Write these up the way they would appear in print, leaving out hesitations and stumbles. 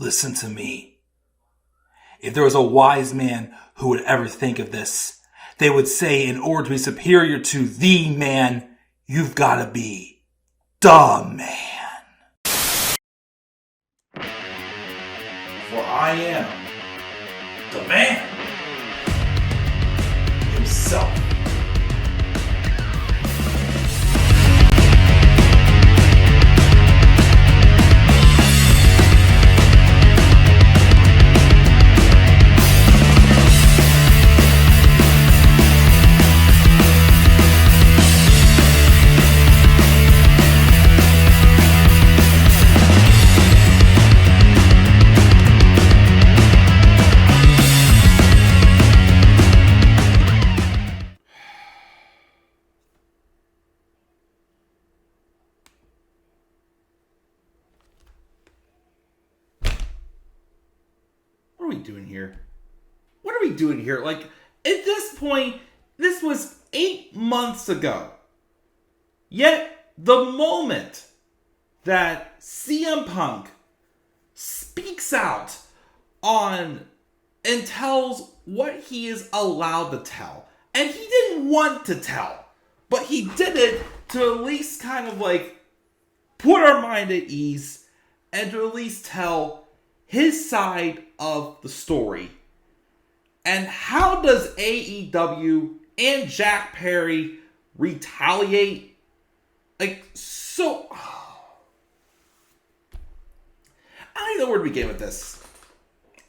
Listen to me. If there was a wise man who would ever think of this, they would say in order to be superior to the man, you've got to be the man. For I am the man himself. What are we doing here? What are we doing here? Like, at this point, this was 8 months ago. Yet, the moment that CM Punk speaks out on and tells what he is allowed to tell, and he didn't want to tell, but he did it to at least kind of like put our mind at ease and to at least tell his side of the story. And how does AEW and Jack Perry retaliate? Like, so... I don't even know where to begin with this.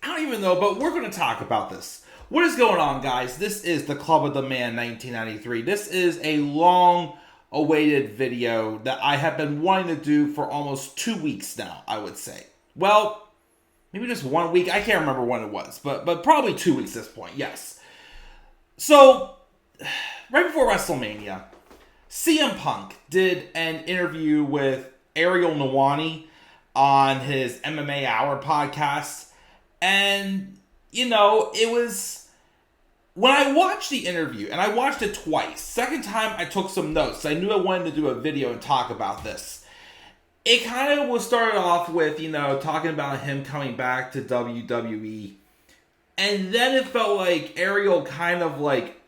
I don't even know, but we're going to talk about this. What is going on, guys? This is the Club of the Man 1993. This is a long-awaited video that I have been wanting to do for almost 2 weeks now, I would say. Well, maybe just 1 week. I can't remember when it was, but probably 2 weeks at this point, yes. So, right before WrestleMania, CM Punk did an interview with Ariel Helwani on his MMA Hour podcast. And, you know, it was... When I watched the interview, and I watched it twice, second time I took some notes. I knew I wanted to do a video and talk about this. It kind of was started off with, you know, talking about him coming back to WWE. And then it felt like Ariel kind of like...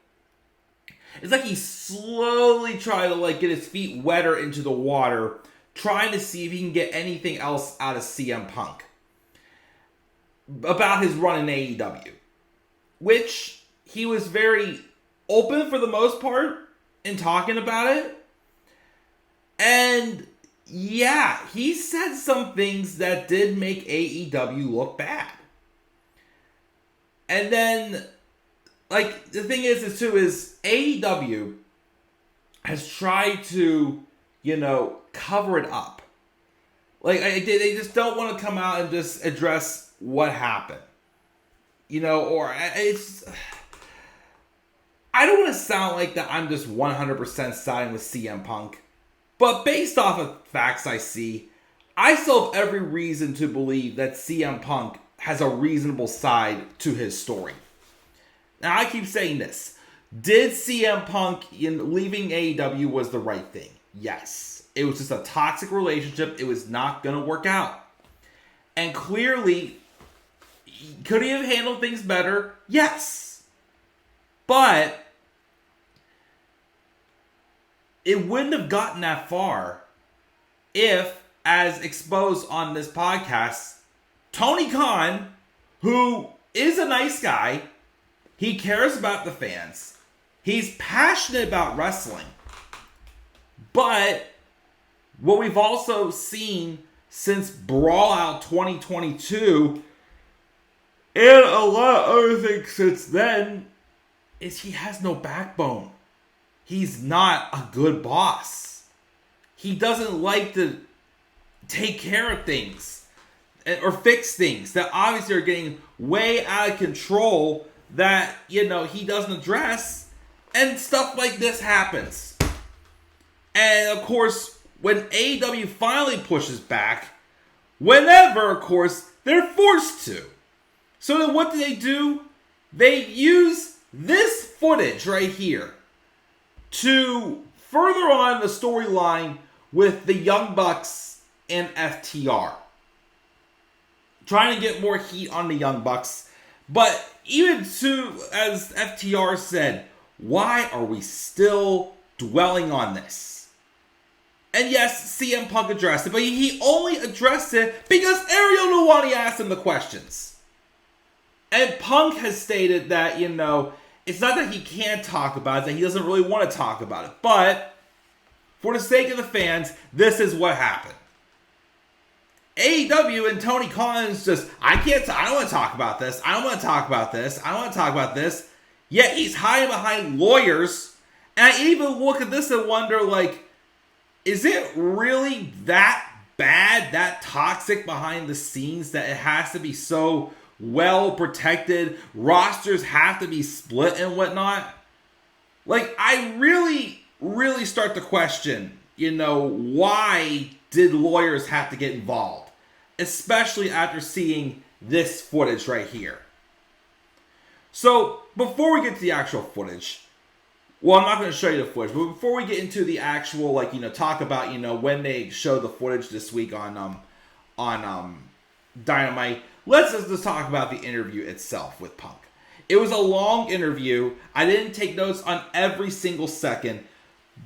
It's like he slowly tried to like get his feet wetter into the water, trying to see if he can get anything else out of CM Punk about his run in AEW. Which he was very open for the most part in talking about it. And... yeah, he said some things that did make AEW look bad. And then, like, the thing is AEW has tried to, you know, cover it up. Like, they just don't want to come out and just address what happened. You know, or it's... I don't want to sound like that I'm just 100% siding with CM Punk. But based off of facts I see, I still have every reason to believe that CM Punk has a reasonable side to his story. Now, I keep saying this. Did CM Punk in leaving AEW was the right thing? Yes. It was just a toxic relationship. It was not going to work out. And clearly, could he have handled things better? Yes. But... it wouldn't have gotten that far if, as exposed on this podcast, Tony Khan, who is a nice guy, he cares about the fans, he's passionate about wrestling, but what we've also seen since Brawl Out 2022, and a lot of other things since then, is he has no backbone. He's not a good boss. He doesn't like to take care of things or fix things that obviously are getting way out of control that, you know, he doesn't address, and stuff like this happens. And of course, when AEW finally pushes back, whenever, of course, they're forced to. So then what do? They use this footage right here to further on the storyline with the Young Bucks and FTR. trying to get more heat on the Young Bucks. But even to, as FTR said, why are we still dwelling on this? And yes, CM Punk addressed it, but he only addressed it because Ariel Helwani asked him the questions. And Punk has stated that, it's not that he can't talk about it, that he doesn't really want to talk about it. But for the sake of the fans, this is what happened. AEW and Tony Khan's just, I don't want to talk about this. I don't want to talk about this. I don't want to talk about this. Yet he's hiding behind lawyers. And I even look at this and wonder, is it really that bad, that toxic behind the scenes that it has to be so well protected? Rosters have to be split and whatnot. I really start to question, why did lawyers have to get involved? Especially after seeing this footage right here. So, before we get to the actual footage, well, I'm not going to show you the footage, but before we get into the actual, talk about, when they show the footage this week on Dynamite, let's just talk about the interview itself with Punk. It was a long interview. I didn't take notes on every single second,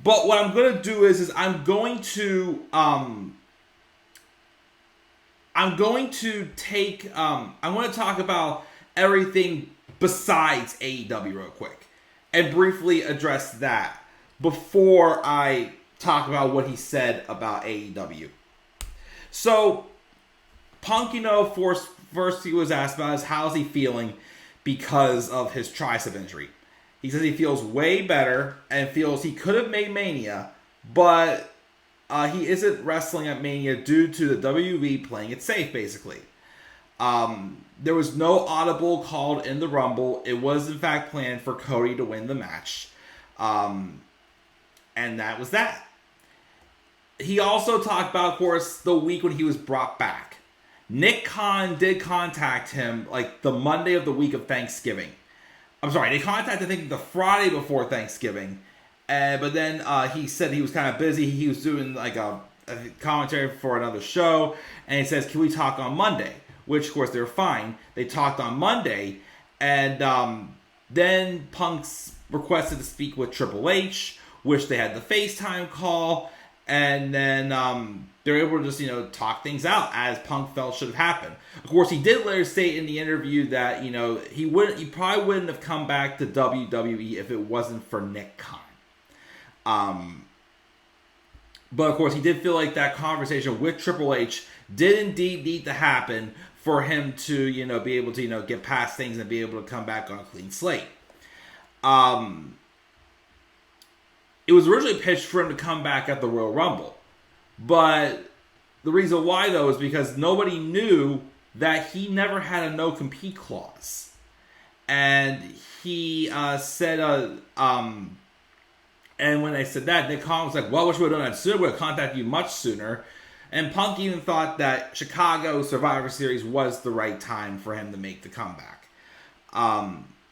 but what I'm going to do is I'm going to talk about everything besides AEW real quick and briefly address that before I talk about what he said about AEW. So, Punk, first he was asked about how's he feeling because of his tricep injury. He says he feels way better and feels he could have made Mania, but he isn't wrestling at Mania due to the WWE playing it safe, basically. There was no audible called in the Rumble. It was, in fact, planned for Cody to win the match. And that was that. He also talked about, of course, the week when he was brought back. Nick Khan did contact him, the Monday of the week of Thanksgiving. I'm sorry, they contacted, I think, the Friday before Thanksgiving. But then he said he was kind of busy. He was doing a commentary for another show. And he says, can we talk on Monday? Which, of course, they're fine. They talked on Monday. And then Punk's requested to speak with Triple H, which they had the FaceTime call. And then they're able to just, talk things out as Punk felt should have happened. Of course, he did later state in the interview that, he probably wouldn't have come back to WWE if it wasn't for Nick Khan. But of course, he did feel like that conversation with Triple H did indeed need to happen for him to, be able to, get past things and be able to come back on a clean slate. It was originally pitched for him to come back at the Royal Rumble. But the reason why, though, is because nobody knew that he never had a no-compete clause. And he said, and when they said that, Nick Khan was like, well, I wish we would have done that sooner. We would have contacted you much sooner. And Punk even thought that Chicago Survivor Series was the right time for him to make the comeback.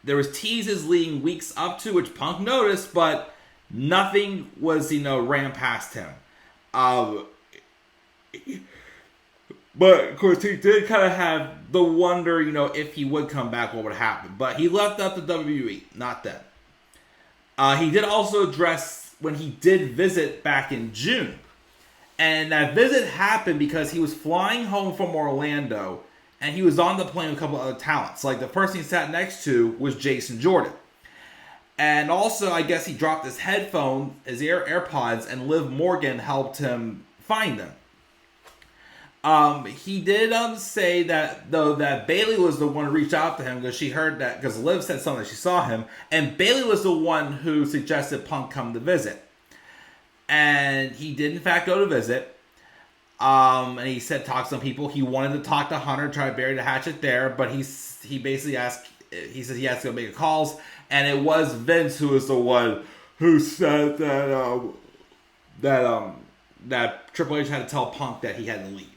There was teases leading weeks up to, which Punk noticed, but nothing was, ran past him. But, of course, he did kind of have the wonder, if he would come back, what would happen. But he left up to WWE, not them. He did also address when he did visit back in June. And that visit happened because he was flying home from Orlando and he was on the plane with a couple of other talents. The person he sat next to was Jason Jordan. And also, I guess he dropped his headphones, his AirPods, and Liv Morgan helped him find them. He did say that, though, that Bayley was the one who reached out to him because she heard that, because Liv said something that she saw him, and Bayley was the one who suggested Punk come to visit. And he did, in fact, go to visit. And he said talk to some people. He wanted to talk to Hunter, try to bury the hatchet there, but he basically asked, he said he has to go make calls, and it was Vince who was the one who said that Triple H had to tell Punk that he had to leave.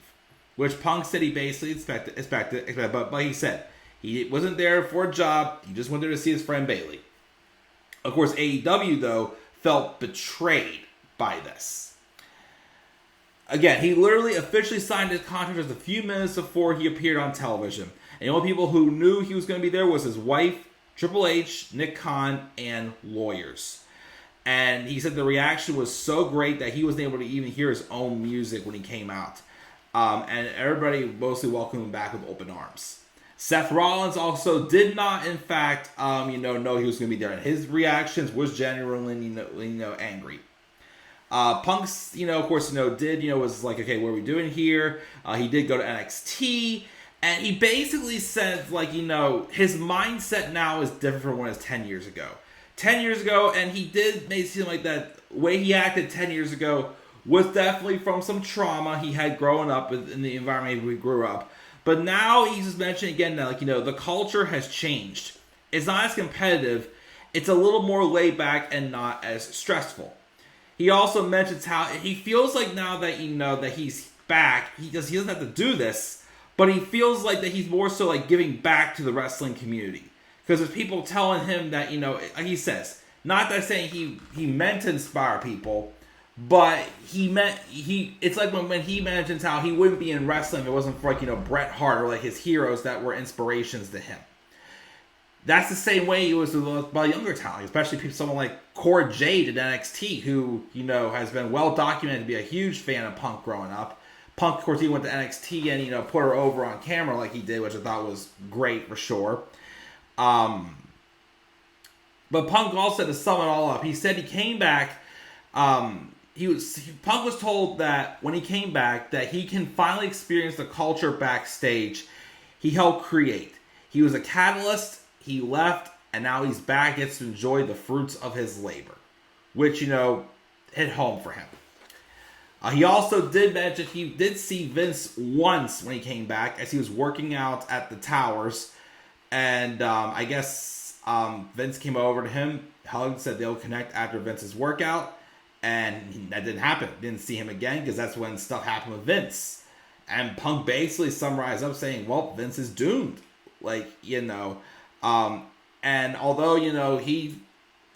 Which Punk said he basically expected, but he said he wasn't there for a job. He just went there to see his friend Bayley. Of course, AEW, though, felt betrayed by this. Again, he literally officially signed his contract just a few minutes before he appeared on television. And the only people who knew he was going to be there was his wife, Triple H, Nick Khan, and lawyers. And he said the reaction was so great that he wasn't able to even hear his own music when he came out. And everybody mostly welcomed him back with open arms. Seth Rollins also did not, in fact, know he was going to be there. And his reactions was genuinely, angry. Punk's, of course, was like, okay, what are we doing here? He did go to NXT. And he basically said, his mindset now is different from when it was 10 years ago. 10 years ago, and he did make it seem like that way he acted 10 years ago was definitely from some trauma he had growing up in the environment we grew up. But now he's just mentioning again that, the culture has changed. It's not as competitive. It's a little more laid back and not as stressful. He also mentions how he feels like now that, that he's back, he doesn't have to do this, but he feels like that he's more so like giving back to the wrestling community. Because there's people telling him that, like he says, not that saying he meant to inspire people, but it's like when he mentions how he wouldn't be in wrestling if it wasn't for Bret Hart or his heroes that were inspirations to him. That's the same way he was by younger talent, especially someone like Cora Jade at NXT, who, has been well documented to be a huge fan of Punk growing up. Punk, of course, he went to NXT and, put her over on camera like he did, which I thought was great for sure. But Punk also, to sum it all up, he said he came back. Punk was told that when he came back that he can finally experience the culture backstage he helped create. He was a catalyst. He left, and now he's back. Gets to enjoy the fruits of his labor, which hit home for him. He also did mention he did see Vince once when he came back as he was working out at the Towers. And I guess Vince came over to him, hugged, said they'll connect after Vince's workout. And that didn't happen. Didn't see him again because that's when stuff happened with Vince. And Punk basically summarized up saying, well, Vince is doomed. And although,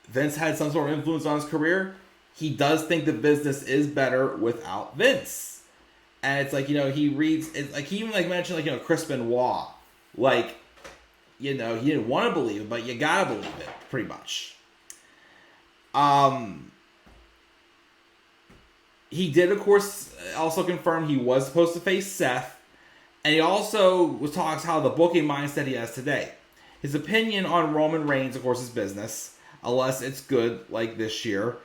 Vince had some sort of influence on his career, he does think the business is better without Vince. And it's he reads, it's he even mentioned Chris Benoit. He didn't want to believe it, but you gotta believe it, pretty much. He did, of course, also confirm he was supposed to face Seth, and he also talks how the booking mindset he has today. His opinion on Roman Reigns, of course, is business, unless it's good, like this year.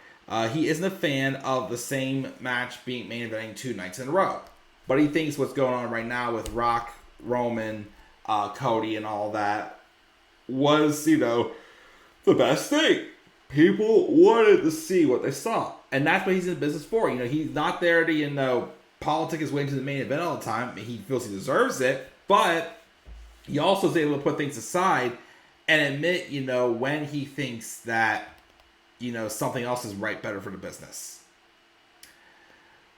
He isn't a fan of the same match being main eventing 2 nights in a row, but he thinks what's going on right now with Rock, Roman, Cody and all that was, the best thing. People wanted to see what they saw. And that's what he's in business for. He's not there to, politic his way into the main event all the time. He feels he deserves it. But he also is able to put things aside and admit, when he thinks that, something else is better for the business.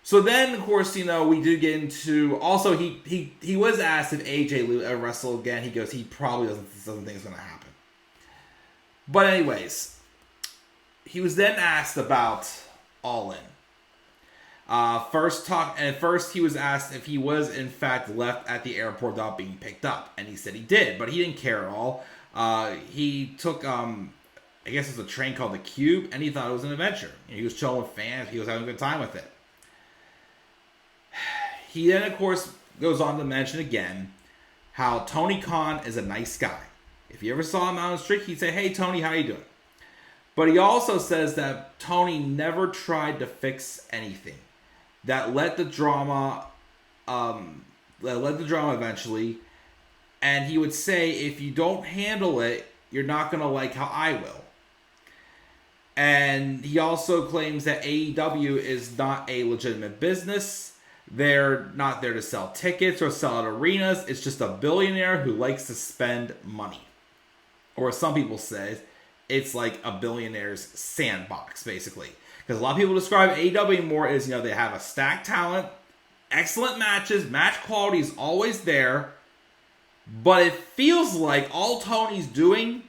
So then, of course, we do get into... Also, he was asked if AJ will ever wrestle again. He goes, he probably doesn't think it's going to happen. But anyways, he was then asked about All In. First he was asked if he was, in fact, left at the airport without being picked up. And he said he did, but he didn't care at all. He took... I guess it's a train called the Cube, and he thought it was an adventure. He was chilling with fans. He was having a good time with it. He then, of course, goes on to mention again how Tony Khan is a nice guy. If you ever saw him out on the street, he'd say, hey, Tony, how you doing? But he also says that Tony never tried to fix anything. That led the drama eventually. And he would say, if you don't handle it, you're not going to like how I will. And he also claims that AEW is not a legitimate business. They're not there to sell tickets or sell at arenas. It's just a billionaire who likes to spend money. Or as some people say, it's like a billionaire's sandbox, basically. Because a lot of people describe AEW more as, they have a stacked talent, excellent matches, match quality is always there. But it feels like all Tony's doing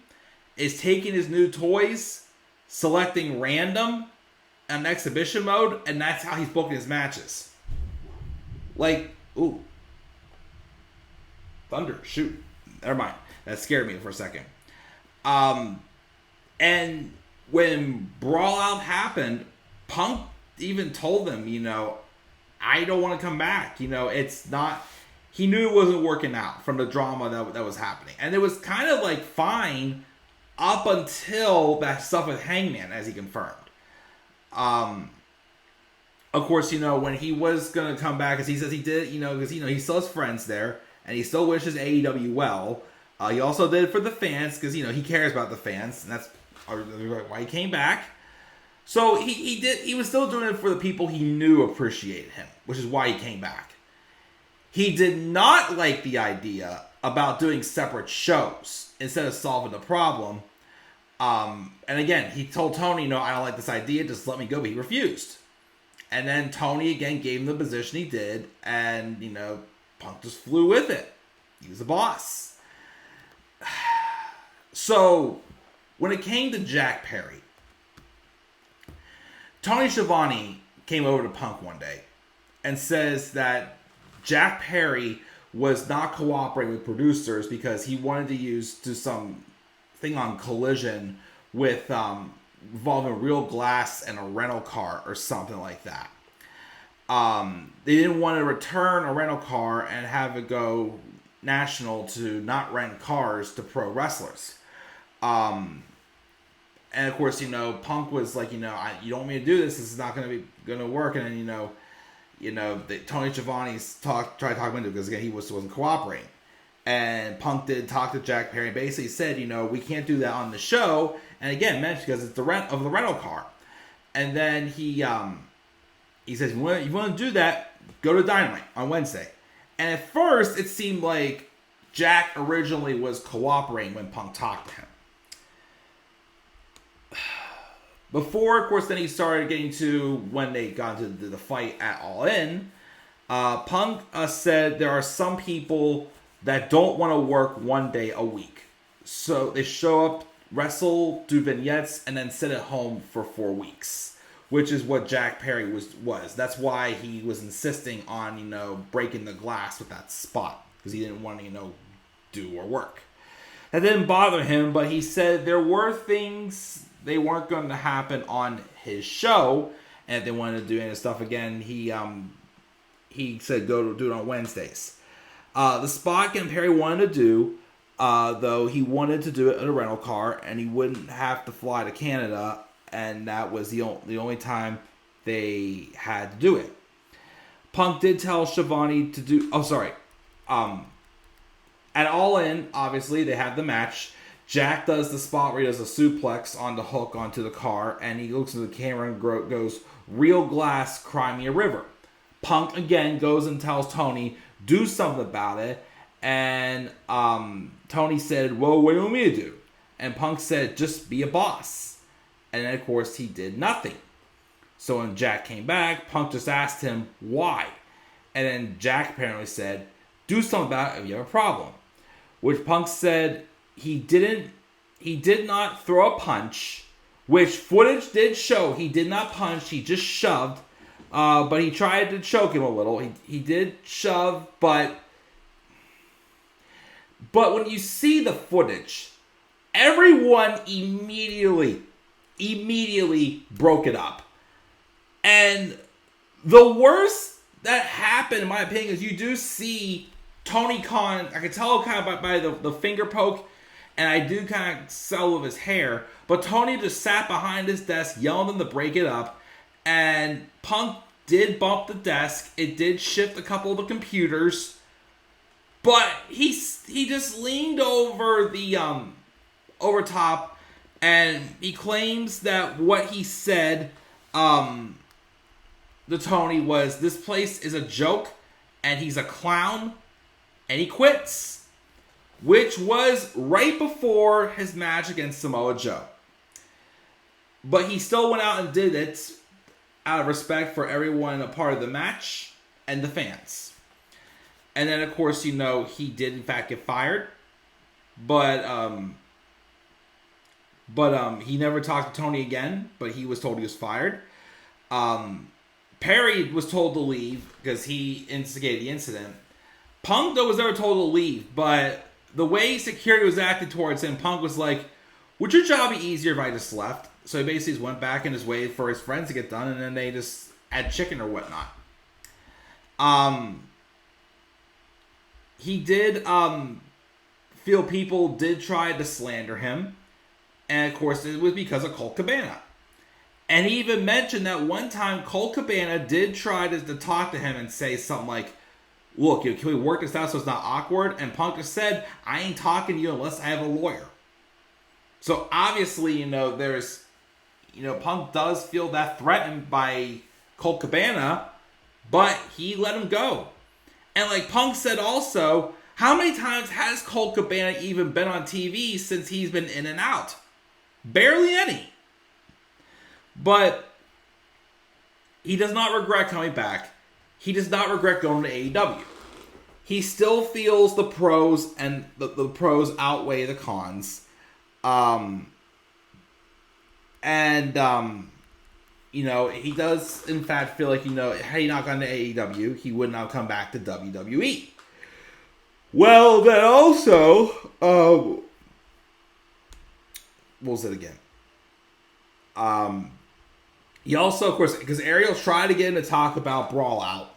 is taking his new toys, selecting random, and exhibition mode, and that's how he's booking his matches. Like, ooh. Thunder, shoot. Never mind. That scared me for a second. And when Brawl Out happened, Punk even told them, I don't want to come back. It's not... He knew it wasn't working out from the drama that was happening. And it was kind of like fine up until that stuff with Hangman, as he confirmed. Of course, when he was going to come back, as he says he did, because, he still has friends there, and he still wishes AEW well. He also did it for the fans, because, he cares about the fans, and that's why he came back. So he was still doing it for the people he knew appreciated him, which is why he came back. He did not like the idea about doing separate shows instead of solving the problem. And again, he told Tony, I don't like this idea, just let me go, but he refused. And then Tony again gave him the position he did, and, Punk just flew with it. He was the boss. So, when it came to Jack Perry, Tony Schiavone came over to Punk one day and says that Jack Perry was not cooperating with producers because he wanted to do some thing on Collision with involving real glass and a rental car or something like that. They didn't want to return a rental car and have it go national to not rent cars to pro wrestlers. And of course, Punk was like, you don't want me to do this. This is not going to work. And then, Tony Schiavone tried to talk him into it because again he wasn't cooperating, and Punk did talk to Jack Perry and basically said, we can't do that on the show, and again mentioned because it's the rent of the rental car, and then he says, you want to do that, go to Dynamite on Wednesday, and at first it seemed like Jack originally was cooperating when Punk talked to him. Before, of course, then he started getting to when they got into the fight at All In. Punk said there are some people that don't want to work one day a week. So they show up, wrestle, do vignettes, and then sit at home for 4 weeks. Which is what Jack Perry was. That's why he was insisting on, breaking the glass with that spot. Because he didn't want to, do or work. That didn't bother him, but he said there were things... They weren't going to happen on his show, and if they wanted to do any stuff again, he said go do it on Wednesdays. The spot again Perry wanted to do, though he wanted to do it in a rental car, and he wouldn't have to fly to Canada, and that was the only time they had to do it. Punk did tell Schiavone to do. At All In, obviously they had the match. Jack does the spot where he does a suplex on the hook onto the car, and he looks at the camera and goes, "Real glass, cry me a river." Punk again goes and tells Tony, do something about it, and Tony said, well, what do you want me to do? And Punk said, just be a boss. And then, of course, he did nothing. So when Jack came back, Punk just asked him why. And then Jack apparently said, do something about it if you have a problem. Which Punk said he did not throw a punch, which footage did show he did not punch, he just shoved. But he tried to choke him a little. He did shove, but when you see the footage, everyone immediately broke it up. And the worst that happened, in my opinion, is you do see Tony Khan. I can tell kind of by the finger poke, and I do kind of sell with his hair. But Tony just sat behind his desk, yelling them to break it up. And Punk did bump the desk. It did shift a couple of the computers. But he just leaned over the over top, and he claims that what he said to Tony was, this place is a joke, and he's a clown, and he quits. Which was right before his match against Samoa Joe. But he still went out and did it out of respect for everyone a part of the match and the fans. And then, of course, he did in fact get fired. But he never talked to Tony again, but he was told he was fired. Perry Perry was told to leave because he instigated the incident. Punk, though, was never told to leave, but the way security was acting towards him, Punk was like, would your job be easier if I just left? So he basically just went back and just waited for his friends to get done, and then they just had chicken or whatnot. He did feel people did try to slander him, and of course it was because of Colt Cabana. And he even mentioned that one time Colt Cabana did try to talk to him and say something like, look, can we work this out so it's not awkward? And Punk just said, I ain't talking to you unless I have a lawyer. So obviously, there's, Punk does feel that threatened by Colt Cabana, but he let him go. And like Punk said also, how many times has Colt Cabana even been on TV since he's been in and out? Barely any. But he does not regret coming back. He does not regret going to AEW. He still feels the pros and the pros outweigh the cons. He does in fact feel like, had he not gone to AEW, he would not come back to WWE. Well, then also, what was it again? He also, of course, because Ariel tried to get him to talk about Brawl Out.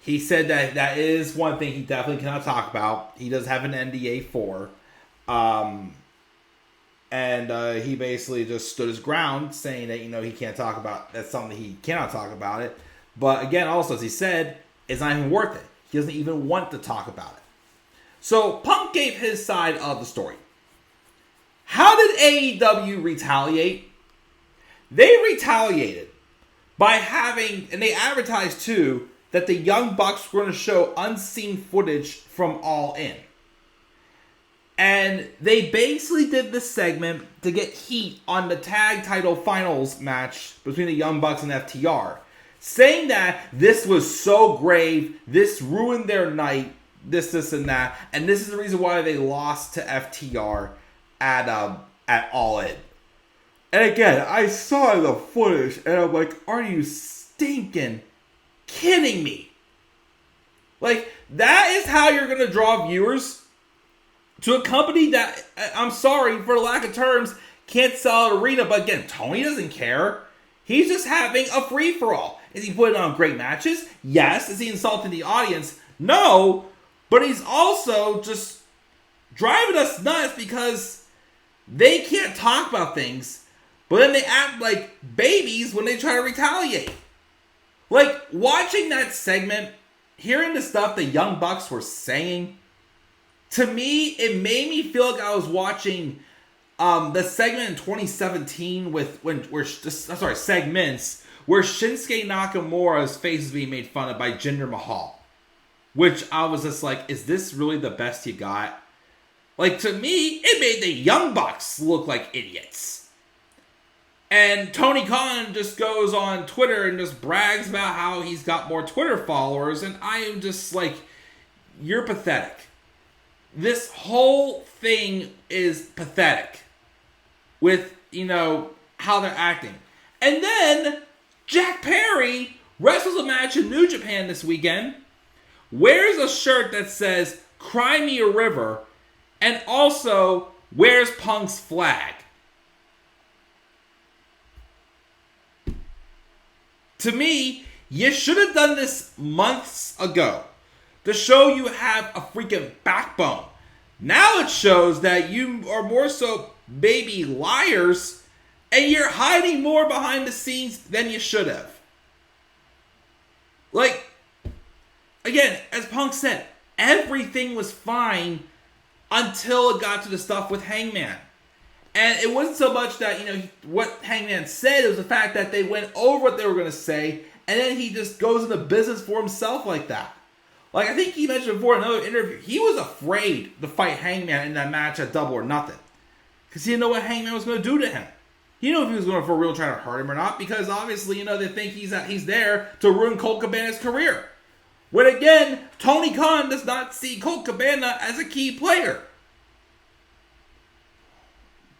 He said that is one thing he definitely cannot talk about. He does have an NDA for. He basically just stood his ground, saying that, he can't talk about, that's something he cannot talk about it. But again, also, as he said, it's not even worth it. He doesn't even want to talk about it. So Punk gave his side of the story. How did AEW retaliate? They retaliated by having, and they advertised too, that the Young Bucks were going to show unseen footage from All In. And they basically did this segment to get heat on the tag title finals match between the Young Bucks and FTR, saying that this was so grave, this ruined their night, this, and that, and this is the reason why they lost to FTR at All In. And again, I saw the footage, and I'm like, are you stinking kidding me? Like, that is how you're going to draw viewers to a company that, I'm sorry, for lack of terms, can't sell an arena. But again, Tony doesn't care. He's just having a free-for-all. Is he putting on great matches? Yes. Is he insulting the audience? No. But he's also just driving us nuts because they can't talk about things, but then they act like babies when they try to retaliate. Like, watching that segment, hearing the stuff the Young Bucks were saying, to me, it made me feel like I was watching the segment in 2017 segments where Shinsuke Nakamura's face is being made fun of by Jinder Mahal. Which I was just like, is this really the best you got? Like, to me, it made the Young Bucks look like idiots. And Tony Khan just goes on Twitter and just brags about how he's got more Twitter followers. And I am just like, you're pathetic. This whole thing is pathetic with, how they're acting. And then Jack Perry wrestles a match in New Japan this weekend, wears a shirt that says, Cry Me a River, and also wears Punk's flag. To me, you should have done this months ago to show you have a freaking backbone. Now it shows that you are more so baby liars, and you're hiding more behind the scenes than you should have. Like, again, as Punk said, everything was fine until it got to the stuff with Hangman. And it wasn't so much that, what Hangman said, it was the fact that they went over what they were going to say, and then he just goes into business for himself like that. Like, I think he mentioned before in another interview, he was afraid to fight Hangman in that match at Double or Nothing. Because he didn't know what Hangman was going to do to him. He didn't know if he was going to for real try to hurt him or not, because obviously, they think he's there to ruin Colt Cabana's career. When again, Tony Khan does not see Colt Cabana as a key player.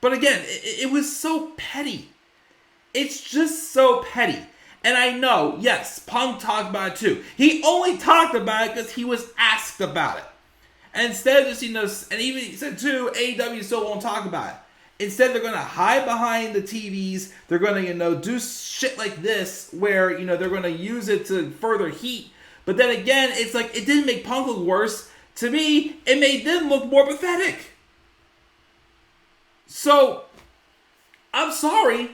But again, it was so petty. It's just so petty. And I know, yes, Punk talked about it too. He only talked about it because he was asked about it. And instead of just, and even he said too, AEW still won't talk about it. Instead, they're going to hide behind the TVs. They're going to, do shit like this where, they're going to use it to further heat. But then again, it's like, it didn't make Punk look worse. To me, it made them look more pathetic. So, I'm sorry,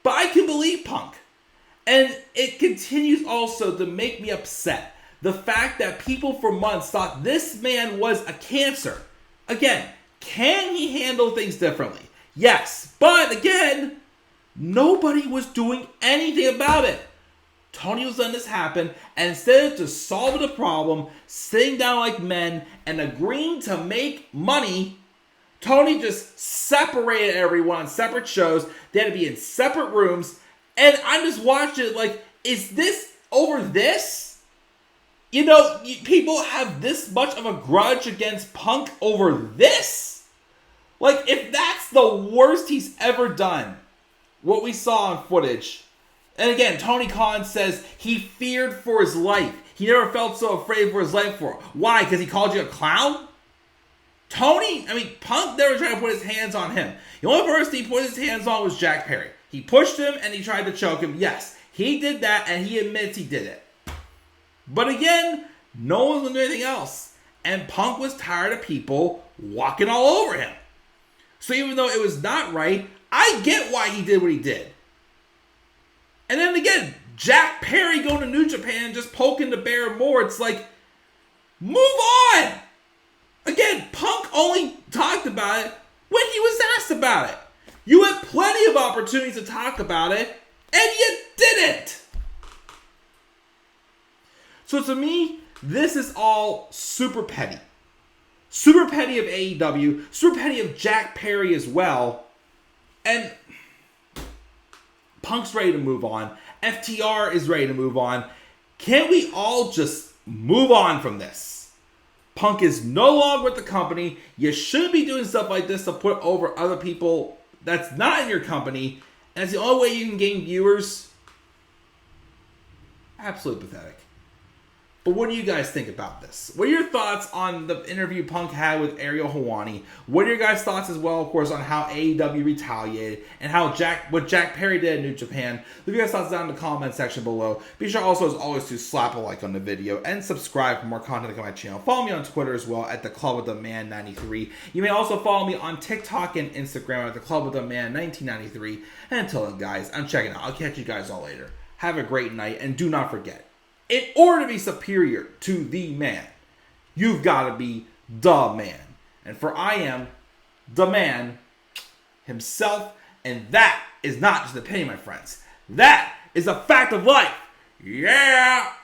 but I can believe Punk. And it continues also to make me upset. The fact that people for months thought this man was a cancer. Again, can he handle things differently? Yes, but again, nobody was doing anything about it. Tony was letting this happen, and instead of just solving the problem, sitting down like men, and agreeing to make money, Tony just separated everyone on separate shows. They had to be in separate rooms, and I'm just watching it like, is this over this? People have this much of a grudge against Punk over this? Like, if that's the worst he's ever done, what we saw on footage. And again, Tony Khan says he feared for his life. He never felt so afraid for his life before. Why? Because he called you a clown? Punk never tried to put his hands on him. The only person he put his hands on was Jack Perry. He pushed him and he tried to choke him. Yes, he did that and he admits he did it. But again, no one's going to do anything else. And Punk was tired of people walking all over him. So even though it was not right, I get why he did what he did. And then again, Jack Perry going to New Japan, just poking the bear more. It's like, move on! Again, Punk only talked about it when he was asked about it. You had plenty of opportunities to talk about it, and you didn't! So to me, this is all super petty. Super petty of AEW, super petty of Jack Perry as well. And Punk's ready to move on. FTR is ready to move on. Can't we all just move on from this? Punk is no longer with the company. You shouldn't be doing stuff like this to put over other people that's not in your company. And it's the only way you can gain viewers. Absolutely pathetic. But what do you guys think about this? What are your thoughts on the interview Punk had with Ariel Helwani? What are your guys' thoughts as well, of course, on how AEW retaliated and what Jack Perry did in New Japan? Leave your guys' thoughts down in the comment section below. Be sure also, as always, to slap a like on the video and subscribe for more content on my channel. Follow me on Twitter as well at The Club with the Man 93. You may also follow me on TikTok and Instagram at The Club with the Man 1993. And until then, guys, I'm checking out. I'll catch you guys all later. Have a great night, and do not forget, in order to be superior to the man, you've got to be the man. And for I am the man himself. And that is not just an opinion, my friends. That is a fact of life. Yeah!